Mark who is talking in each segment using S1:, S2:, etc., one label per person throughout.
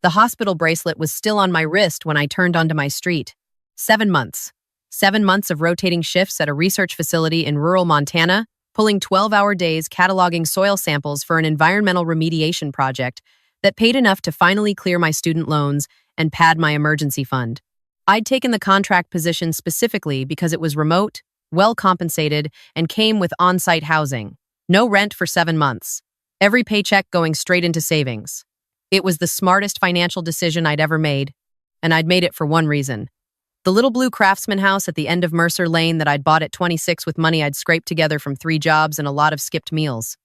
S1: The hospital bracelet was still on my wrist when I turned onto my street. 7 months. 7 months of rotating shifts at a research facility in rural Montana, pulling 12-hour days cataloging soil samples for an environmental remediation project that paid enough to finally clear my student loans and pad my emergency fund. I'd taken the contract position specifically because it was remote, well compensated, and came with on-site housing. No rent for 7 months. Every paycheck going straight into savings. It was the smartest financial decision I'd ever made, and I'd made it for one reason. The little blue craftsman house at the end of Mercer Lane that I'd bought at 26 with money I'd scraped together from 3 jobs and a lot of skipped meals.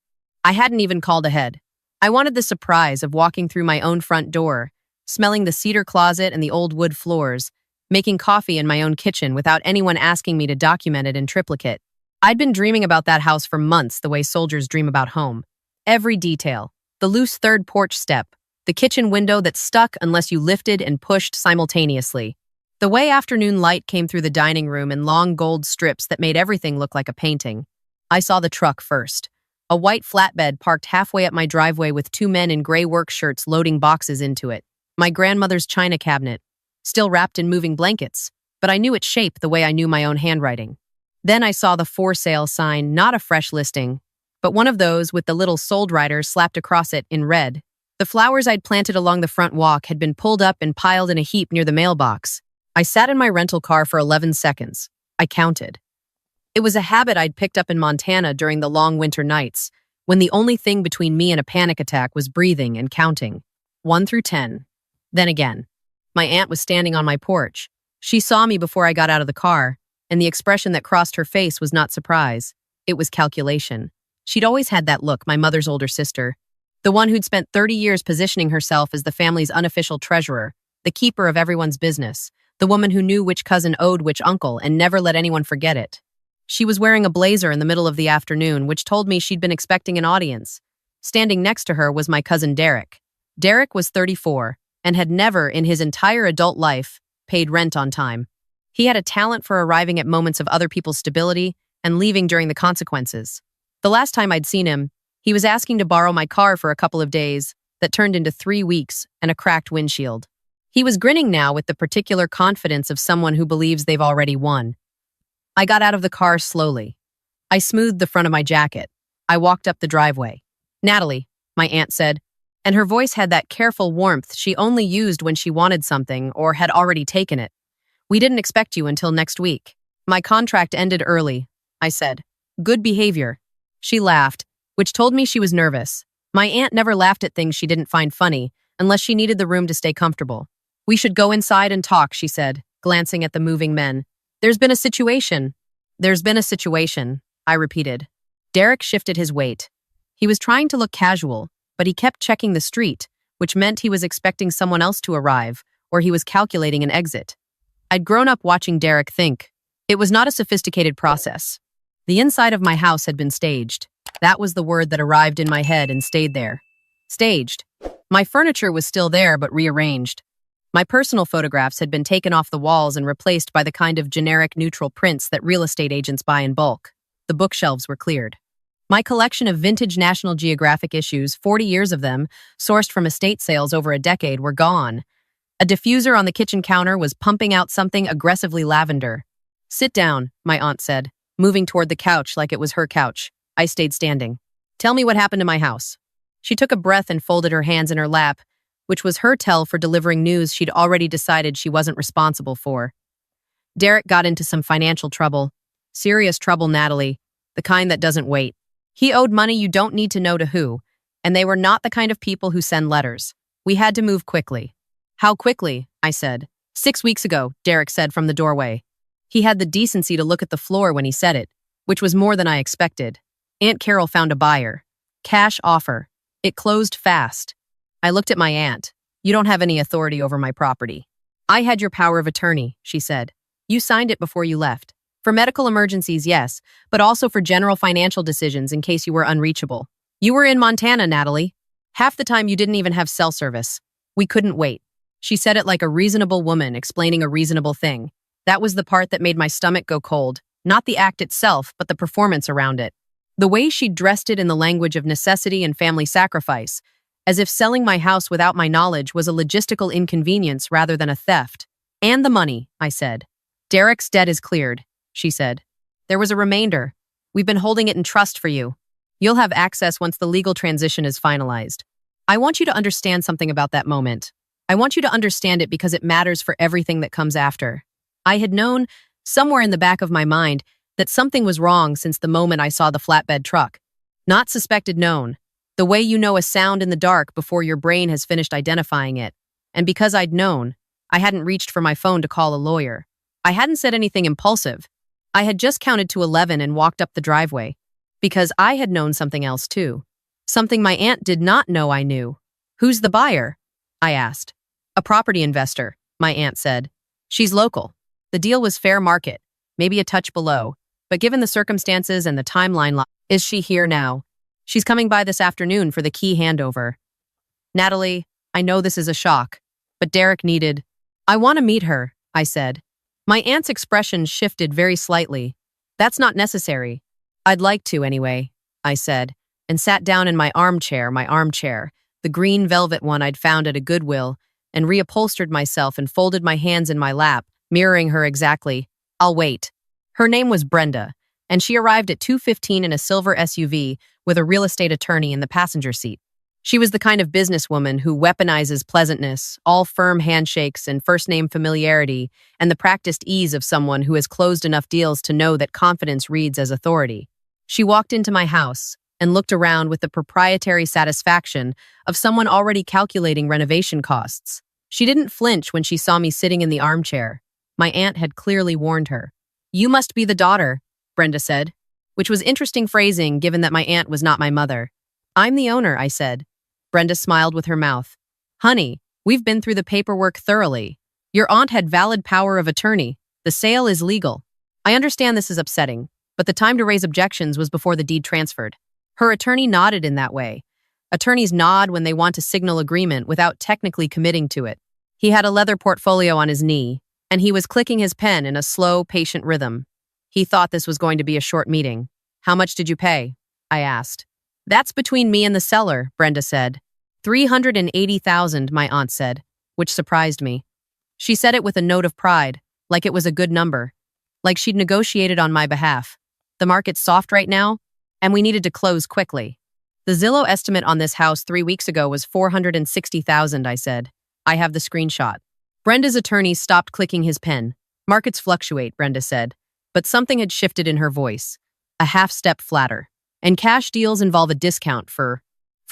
S1: I hadn't even called ahead. I wanted the surprise of walking through my own front door, smelling the cedar closet and the old wood floors, making coffee in my own kitchen without anyone asking me to document it in triplicate. I'd been dreaming about that house for months the way soldiers dream about home. Every detail. The loose third porch step. The kitchen window that stuck unless you lifted and pushed simultaneously. The way afternoon light came through the dining room in long gold strips that made everything look like a painting. I saw the truck first. A white flatbed parked halfway up my driveway with 2 men in gray work shirts loading boxes into it. My grandmother's china cabinet, still wrapped in moving blankets, but I knew its shape the way I knew my own handwriting. Then I saw the for sale sign, not a fresh listing, but one of those with the little sold rider slapped across it in red. The flowers I'd planted along the front walk had been pulled up and piled in a heap near the mailbox. I sat in my rental car for 11 seconds. I counted. It was a habit I'd picked up in Montana during the long winter nights, when the only thing between me and a panic attack was breathing and counting. 1 through 10. Then again. My aunt was standing on my porch. She saw me before I got out of the car, and the expression that crossed her face was not surprise. It was calculation. She'd always had that look, my mother's older sister. The one who'd spent 30 years positioning herself as the family's unofficial treasurer, the keeper of everyone's business, the woman who knew which cousin owed which uncle and never let anyone forget it. She was wearing a blazer in the middle of the afternoon, which told me she'd been expecting an audience. Standing next to her was my cousin Derek. Derek was 34 and had never, in his entire adult life, paid rent on time. He had a talent for arriving at moments of other people's stability and leaving during the consequences. The last time I'd seen him, he was asking to borrow my car for a couple of days that turned into 3 weeks and a cracked windshield. He was grinning now with the particular confidence of someone who believes they've already won. I got out of the car slowly. I smoothed the front of my jacket. I walked up the driveway. "Natalie," my aunt said, and her voice had that careful warmth she only used when she wanted something or had already taken it. "We didn't expect you until next week." "My contract ended early," I said. "Good behavior." She laughed, which told me she was nervous. My aunt never laughed at things she didn't find funny, unless she needed the room to stay comfortable. "We should go inside and talk," she said, glancing at the moving men. There's been a situation." "There's been a situation," I repeated. Derek shifted his weight. He was trying to look casual, but he kept checking the street, which meant he was expecting someone else to arrive, or he was calculating an exit. I'd grown up watching Derek think. It was not a sophisticated process. The inside of my house had been staged. That was the word that arrived in my head and stayed there. Staged. My furniture was still there, but rearranged. My personal photographs had been taken off the walls and replaced by the kind of generic neutral prints that real estate agents buy in bulk. The bookshelves were cleared. My collection of vintage National Geographic issues, 40 years of them, sourced from estate sales over a decade, were gone. A diffuser on the kitchen counter was pumping out something aggressively lavender. "Sit down," my aunt said, moving toward the couch like it was her couch. I stayed standing. "Tell me what happened to my house." She took a breath and folded her hands in her lap, which was her tell for delivering news she'd already decided she wasn't responsible for. "Derek got into some financial trouble. Serious trouble, Natalie. The kind that doesn't wait. He owed money you don't need to know to who, and they were not the kind of people who send letters. We had to move quickly." "How quickly?" I said. 6 weeks ago," Derek said from the doorway. He had the decency to look at the floor when he said it, which was more than I expected. "Aunt Carol found a buyer. Cash offer. It closed fast." I looked at my aunt. "You don't have any authority over my property." "I had your power of attorney," she said. "You signed it before you left. For medical emergencies, yes, but also for general financial decisions in case you were unreachable. You were in Montana, Natalie. Half the time you didn't even have cell service. We couldn't wait." She said it like a reasonable woman explaining a reasonable thing. That was the part that made my stomach go cold. Not the act itself, but the performance around it. The way she dressed it in the language of necessity and family sacrifice, as if selling my house without my knowledge was a logistical inconvenience rather than a theft. And the money, I said. Derek's debt is cleared, she said. There was a remainder. We've been holding it in trust for you. You'll have access once the legal transition is finalized. I want you to understand something about that moment. I want you to understand it because it matters for everything that comes after. I had known, somewhere in the back of my mind, that something was wrong since the moment I saw the flatbed truck. Not suspected, known. The way you know a sound in the dark before your brain has finished identifying it. And because I'd known, I hadn't reached for my phone to call a lawyer. I hadn't said anything impulsive. I had just counted to 11 and walked up the driveway. Because I had known something else too. Something my aunt did not know I knew. Who's the buyer? I asked. A property investor, my aunt said. She's local. The deal was fair market, maybe a touch below. But given the circumstances and the timeline, is she here now? She's coming by this afternoon for the key handover. Natalie, I know this is a shock, but Derek needed. I want to meet her, I said. My aunt's expression shifted very slightly. That's not necessary. I'd like to anyway, I said, and sat down in my armchair, the green velvet one I'd found at a Goodwill, and reupholstered myself and folded my hands in my lap, mirroring her exactly. I'll wait. Her name was Brenda, and she arrived at 2:15 in a silver SUV with a real estate attorney in the passenger seat. She was the kind of businesswoman who weaponizes pleasantness, all firm handshakes and first-name familiarity, and the practiced ease of someone who has closed enough deals to know that confidence reads as authority. She walked into my house and looked around with the proprietary satisfaction of someone already calculating renovation costs. She didn't flinch when she saw me sitting in the armchair. My aunt had clearly warned her. You must be the daughter, Brenda said, which was interesting phrasing given that my aunt was not my mother. I'm the owner, I said. Brenda smiled with her mouth. Honey, we've been through the paperwork thoroughly. Your aunt had valid power of attorney. The sale is legal. I understand this is upsetting, but the time to raise objections was before the deed transferred. Her attorney nodded in that way. Attorneys nod when they want to signal agreement without technically committing to it. He had a leather portfolio on his knee, and he was clicking his pen in a slow, patient rhythm. He thought this was going to be a short meeting. How much did you pay? I asked. That's between me and the seller, Brenda said. $380,000, my aunt said, which surprised me. She said it with a note of pride, like it was a good number, like she'd negotiated on my behalf. The market's soft right now, and we needed to close quickly. The Zillow estimate on this house 3 weeks ago was $460,000, I said. I have the screenshot. Brenda's attorney stopped clicking his pen. Markets fluctuate, Brenda said, but something had shifted in her voice. A half step flatter. And cash deals involve a discount for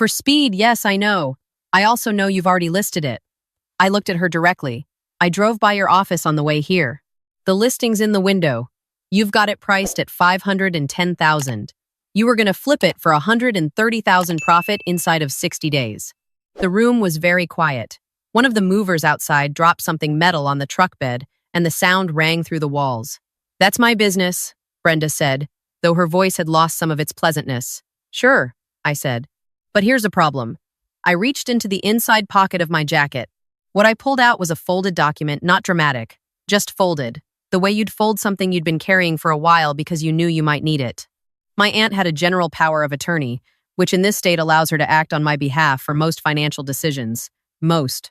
S1: speed, yes, I know. I also know you've already listed it. I looked at her directly. I drove by your office on the way here. The listing's in the window. You've got it priced at $510,000. You were going to flip it for $130,000 profit inside of 60 days. The room was very quiet. One of the movers outside dropped something metal on the truck bed, and the sound rang through the walls. That's my business, Brenda said, though her voice had lost some of its pleasantness. Sure, I said. But here's a problem. I reached into the inside pocket of my jacket. What I pulled out was a folded document, not dramatic, just folded, the way you'd fold something you'd been carrying for a while because you knew you might need it. My aunt had a general power of attorney, which in this state allows her to act on my behalf for most financial decisions. Most.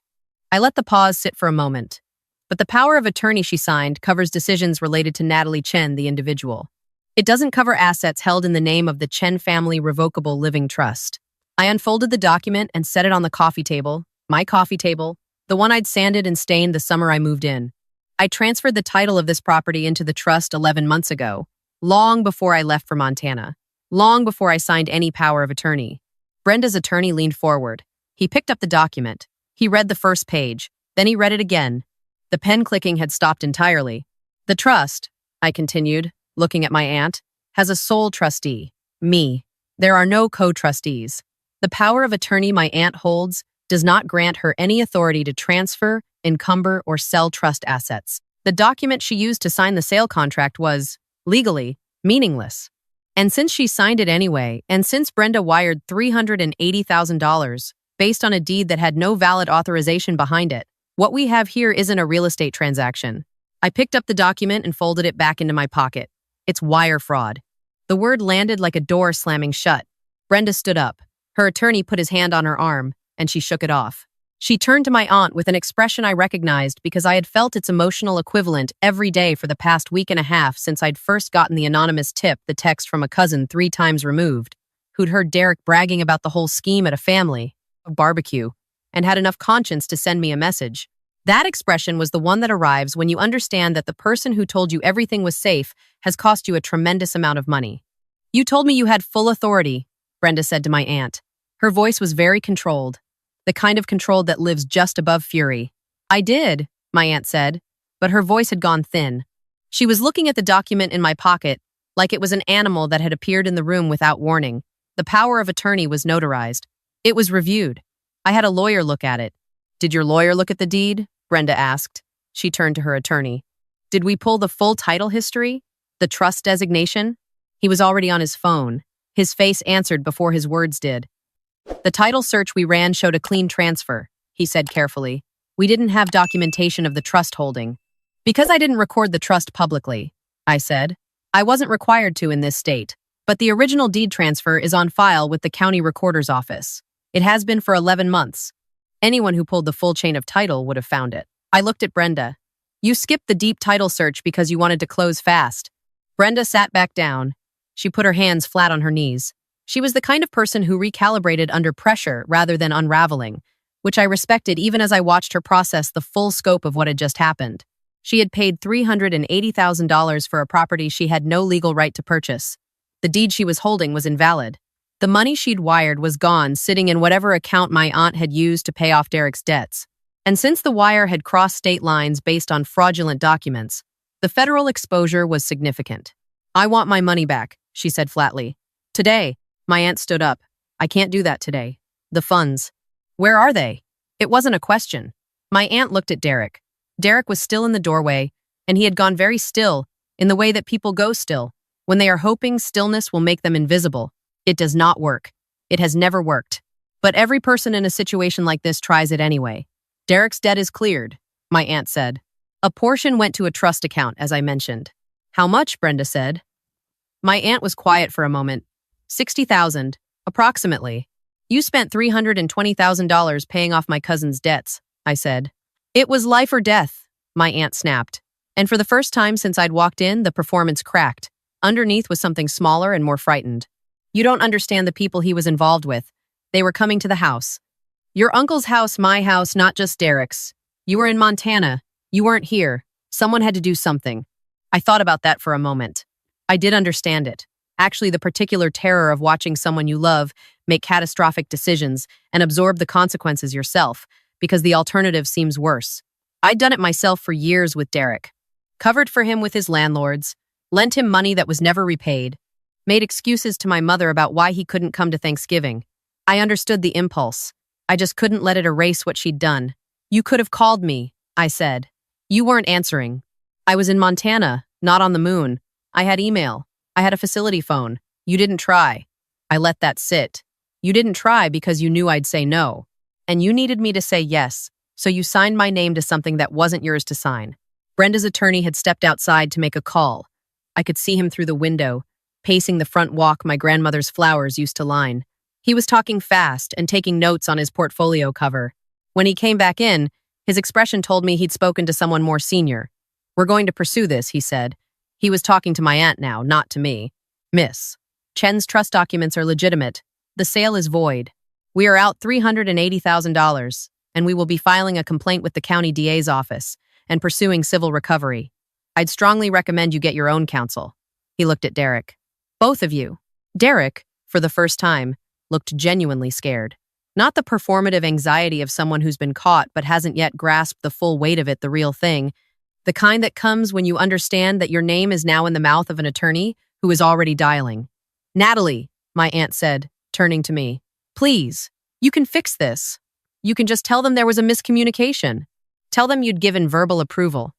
S1: I let the pause sit for a moment. But the power of attorney she signed covers decisions related to Natalie Chen, the individual. It doesn't cover assets held in the name of the Chen Family Revocable Living Trust. I unfolded the document and set it on the coffee table, my coffee table, the one I'd sanded and stained the summer I moved in. I transferred the title of this property into the trust 11 months ago, long before I left for Montana, long before I signed any power of attorney. Brenda's attorney leaned forward. He picked up the document. He read the first page. Then he read it again. The pen clicking had stopped entirely. The trust, I continued, looking at my aunt, has a sole trustee, me. There are no co-trustees. The power of attorney my aunt holds does not grant her any authority to transfer, encumber, or sell trust assets. The document she used to sign the sale contract was, legally, meaningless. And since she signed it anyway, and since Brenda wired $380,000 based on a deed that had no valid authorization behind it, what we have here isn't a real estate transaction. I picked up the document and folded it back into my pocket. It's wire fraud. The word landed like a door slamming shut. Brenda stood up. Her attorney put his hand on her arm, and she shook it off. She turned to my aunt with an expression I recognized because I had felt its emotional equivalent every day for the past week and a half since I'd first gotten the anonymous tip, the text from a cousin 3 times removed, who'd heard Derek bragging about the whole scheme at a barbecue, and had enough conscience to send me a message. That expression was the one that arrives when you understand that the person who told you everything was safe has cost you a tremendous amount of money. "You told me you had full authority," Brenda said to my aunt. Her voice was very controlled, the kind of control that lives just above fury. "I did," my aunt said, but her voice had gone thin. She was looking at the document in my pocket, like it was an animal that had appeared in the room without warning. The power of attorney was notarized. It was reviewed. I had a lawyer look at it. "Did your lawyer look at the deed?" Brenda asked. She turned to her attorney. "Did we pull the full title history? The trust designation?" He was already on his phone. His face answered before his words did. "The title search we ran showed a clean transfer," he said carefully. "We didn't have documentation of the trust holding. Because I didn't record the trust publicly," I said. "I wasn't required to in this state, but the original deed transfer is on file with the county recorder's office. It has been for 11 months. Anyone who pulled the full chain of title would have found it." I looked at Brenda. "You skipped the deep title search because you wanted to close fast." Brenda sat back down. She put her hands flat on her knees. She was the kind of person who recalibrated under pressure rather than unraveling, which I respected even as I watched her process the full scope of what had just happened. She had paid $380,000 for a property she had no legal right to purchase. The deed she was holding was invalid. The money she'd wired was gone, sitting in whatever account my aunt had used to pay off Derek's debts. And since the wire had crossed state lines based on fraudulent documents, the federal exposure was significant. "I want my money back," she said flatly. "Today." My aunt stood up. "I can't do that today. The funds. Where are they?" It wasn't a question. My aunt looked at Derek. Derek was still in the doorway, and he had gone very still, in the way that people go still, when they are hoping stillness will make them invisible. It does not work. It has never worked. But every person in a situation like this tries it anyway. "Derek's debt is cleared," my aunt said. "A portion went to a trust account, as I mentioned." "How much?" Brenda said. My aunt was quiet for a moment. $60,000, approximately. "You spent $320,000 paying off my cousin's debts," I said. "It was life or death," my aunt snapped. And for the first time since I'd walked in, the performance cracked. Underneath was something smaller and more frightened. "You don't understand the people he was involved with. They were coming to the house. Your uncle's house, my house, not just Derek's. You were in Montana. You weren't here. Someone had to do something." I thought about that for a moment. I did understand it. Actually, the particular terror of watching someone you love make catastrophic decisions and absorb the consequences yourself, because the alternative seems worse. I'd done it myself for years with Derek. Covered for him with his landlords, lent him money that was never repaid, made excuses to my mother about why he couldn't come to Thanksgiving. I understood the impulse. I just couldn't let it erase what she'd done. "You could have called me," I said. "You weren't answering. I was in Montana, not on the moon. I had email. I had a facility phone. You didn't try." I let that sit. "You didn't try because you knew I'd say no. And you needed me to say yes, so you signed my name to something that wasn't yours to sign." Brenda's attorney had stepped outside to make a call. I could see him through the window, pacing the front walk my grandmother's flowers used to line. He was talking fast and taking notes on his portfolio cover. When he came back in, his expression told me he'd spoken to someone more senior. "We're going to pursue this," he said. He was talking to my aunt now, not to me. "Miss, Chen's trust documents are legitimate. The sale is void. We are out $380,000, and we will be filing a complaint with the county DA's office and pursuing civil recovery. I'd strongly recommend you get your own counsel." He looked at Derek. "Both of you." Derek, for the first time, looked genuinely scared. Not the performative anxiety of someone who's been caught but hasn't yet grasped the full weight of it, the real thing. The kind that comes when you understand that your name is now in the mouth of an attorney who is already dialing. "Natalie," my aunt said, turning to me. "Please, you can fix this. You can just tell them there was a miscommunication. Tell them you'd given verbal approval.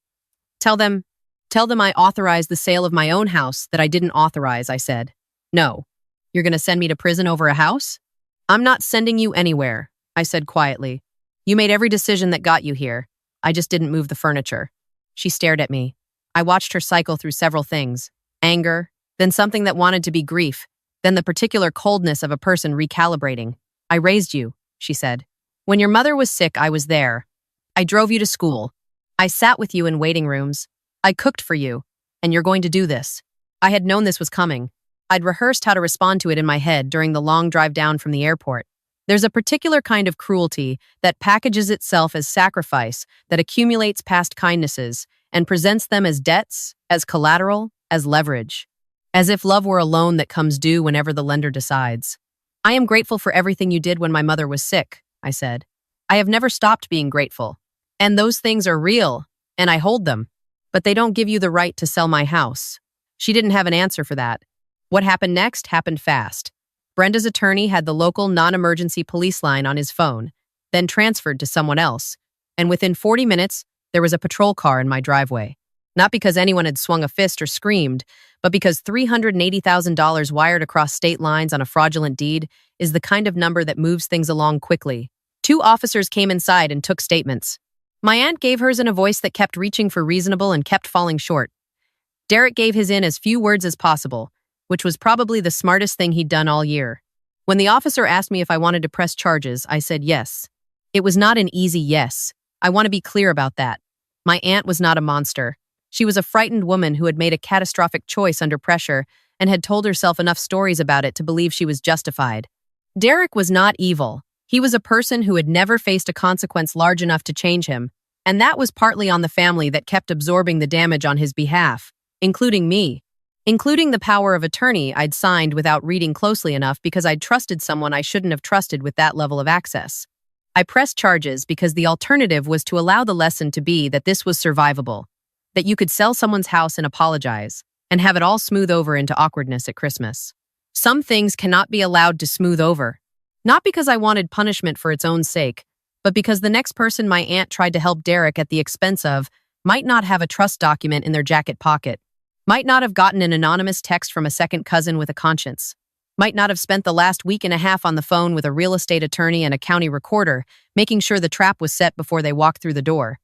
S1: Tell them I authorized the sale of my own house that I didn't authorize," I said. "No. You're going to send me to prison over a house?" "I'm not sending you anywhere," I said quietly. "You made every decision that got you here. I just didn't move the furniture." She stared at me. I watched her cycle through several things. Anger, then something that wanted to be grief, then the particular coldness of a person recalibrating. "I raised you," she said. When your mother was sick, I was there. I drove you to school. I sat with you in waiting rooms. I cooked for you. And you're going to do this. I had known this was coming. I'd rehearsed how to respond to it in my head during the long drive down from the airport. There's a particular kind of cruelty that packages itself as sacrifice, that accumulates past kindnesses, and presents them as debts, as collateral, as leverage. As if love were a loan that comes due whenever the lender decides. I am grateful for everything you did when my mother was sick, I said. I have never stopped being grateful. And those things are real, and I hold them. But they don't give you the right to sell my house. She didn't have an answer for that. What happened next happened fast. Brenda's attorney had the local non-emergency police line on his phone, then transferred to someone else. And within 40 minutes, there was a patrol car in my driveway. Not because anyone had swung a fist or screamed, but because $380,000 wired across state lines on a fraudulent deed is the kind of number that moves things along quickly. 2 officers came inside and took statements. My aunt gave hers in a voice that kept reaching for reasonable and kept falling short. Derek gave his in as few words as possible, which was probably the smartest thing he'd done all year. When the officer asked me if I wanted to press charges, I said yes. It was not an easy yes. I want to be clear about that. My aunt was not a monster. She was a frightened woman who had made a catastrophic choice under pressure and had told herself enough stories about it to believe she was justified. Derek was not evil. He was a person who had never faced a consequence large enough to change him, and that was partly on the family that kept absorbing the damage on his behalf, including me. Including the power of attorney I'd signed without reading closely enough because I'd trusted someone I shouldn't have trusted with that level of access. I pressed charges because the alternative was to allow the lesson to be that this was survivable, that you could sell someone's house and apologize, and have it all smooth over into awkwardness at Christmas. Some things cannot be allowed to smooth over. Not because I wanted punishment for its own sake, but because the next person my aunt tried to help Derek at the expense of might not have a trust document in their jacket pocket, might not have gotten an anonymous text from a second cousin with a conscience, might not have spent the last week and a half on the phone with a real estate attorney and a county recorder, making sure the trap was set before they walked through the door.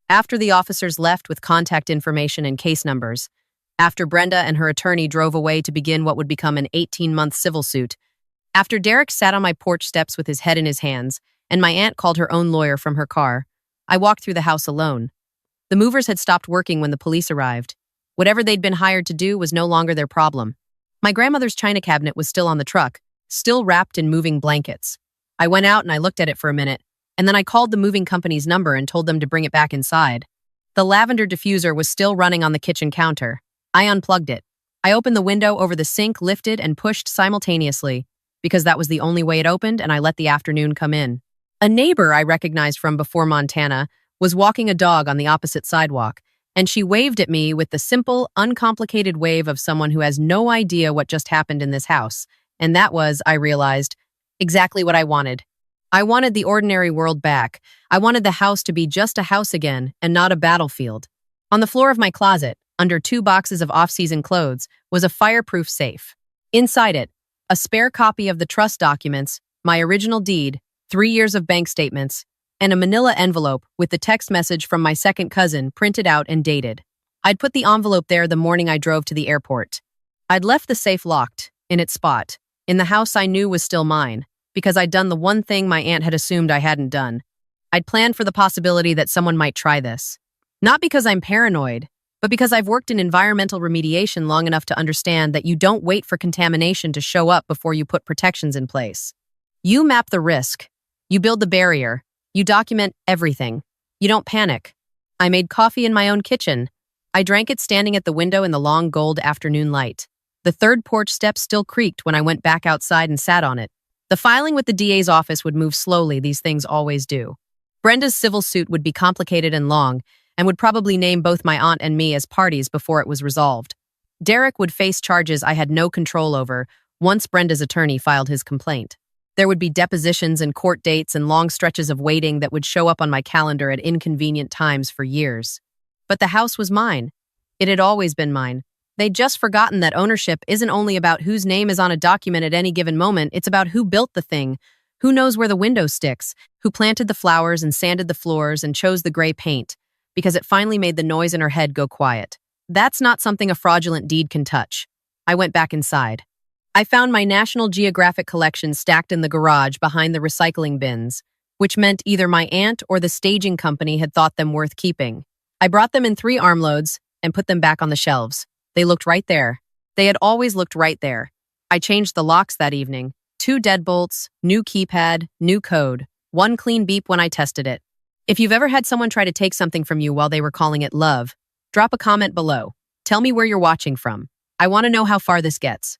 S1: After the officers left with contact information and case numbers, after Brenda and her attorney drove away to begin what would become an 18-month civil suit, after Derek sat on my porch steps with his head in his hands, and my aunt called her own lawyer from her car, I walked through the house alone. The movers had stopped working when the police arrived. Whatever they'd been hired to do was no longer their problem. My grandmother's china cabinet was still on the truck, still wrapped in moving blankets. I went out and I looked at it for a minute, and then I called the moving company's number and told them to bring it back inside. The lavender diffuser was still running on the kitchen counter. I unplugged it. I opened the window over the sink, lifted, and pushed simultaneously, because that was the only way it opened, and I let the afternoon come in. A neighbor I recognized from before Montana was walking a dog on the opposite sidewalk, and she waved at me with the simple, uncomplicated wave of someone who has no idea what just happened in this house. And that was, I realized, exactly what I wanted. I wanted the ordinary world back. I wanted the house to be just a house again and not a battlefield. On the floor of my closet, under 2 boxes of off-season clothes, was a fireproof safe. Inside it, a spare copy of the trust documents, my original deed, 3 years of bank statements, and a manila envelope with the text message from my second cousin printed out and dated. I'd put the envelope there the morning I drove to the airport. I'd left the safe locked, in its spot, in the house I knew was still mine, because I'd done the one thing my aunt had assumed I hadn't done. I'd planned for the possibility that someone might try this. Not because I'm paranoid, but because I've worked in environmental remediation long enough to understand that you don't wait for contamination to show up before you put protections in place. You map the risk. You build the barrier. You document everything. You don't panic. I made coffee in my own kitchen. I drank it standing at the window in the long gold afternoon light. The 3rd porch step still creaked when I went back outside and sat on it. The filing with the DA's office would move slowly, these things always do. Brenda's civil suit would be complicated and long, and would probably name both my aunt and me as parties before it was resolved. Derek would face charges I had no control over once Brenda's attorney filed his complaint. There would be depositions and court dates and long stretches of waiting that would show up on my calendar at inconvenient times for years. But the house was mine. It had always been mine. They'd just forgotten that ownership isn't only about whose name is on a document at any given moment, it's about who built the thing, who knows where the window sticks, who planted the flowers and sanded the floors and chose the gray paint, because it finally made the noise in her head go quiet. That's not something a fraudulent deed can touch. I went back inside. I found my National Geographic collection stacked in the garage behind the recycling bins, which meant either my aunt or the staging company had thought them worth keeping. I brought them in 3 armloads and put them back on the shelves. They looked right there. They had always looked right there. I changed the locks that evening. 2 deadbolts, new keypad, new code, 1 clean beep when I tested it. If you've ever had someone try to take something from you while they were calling it love, drop a comment below. Tell me where you're watching from. I want to know how far this gets.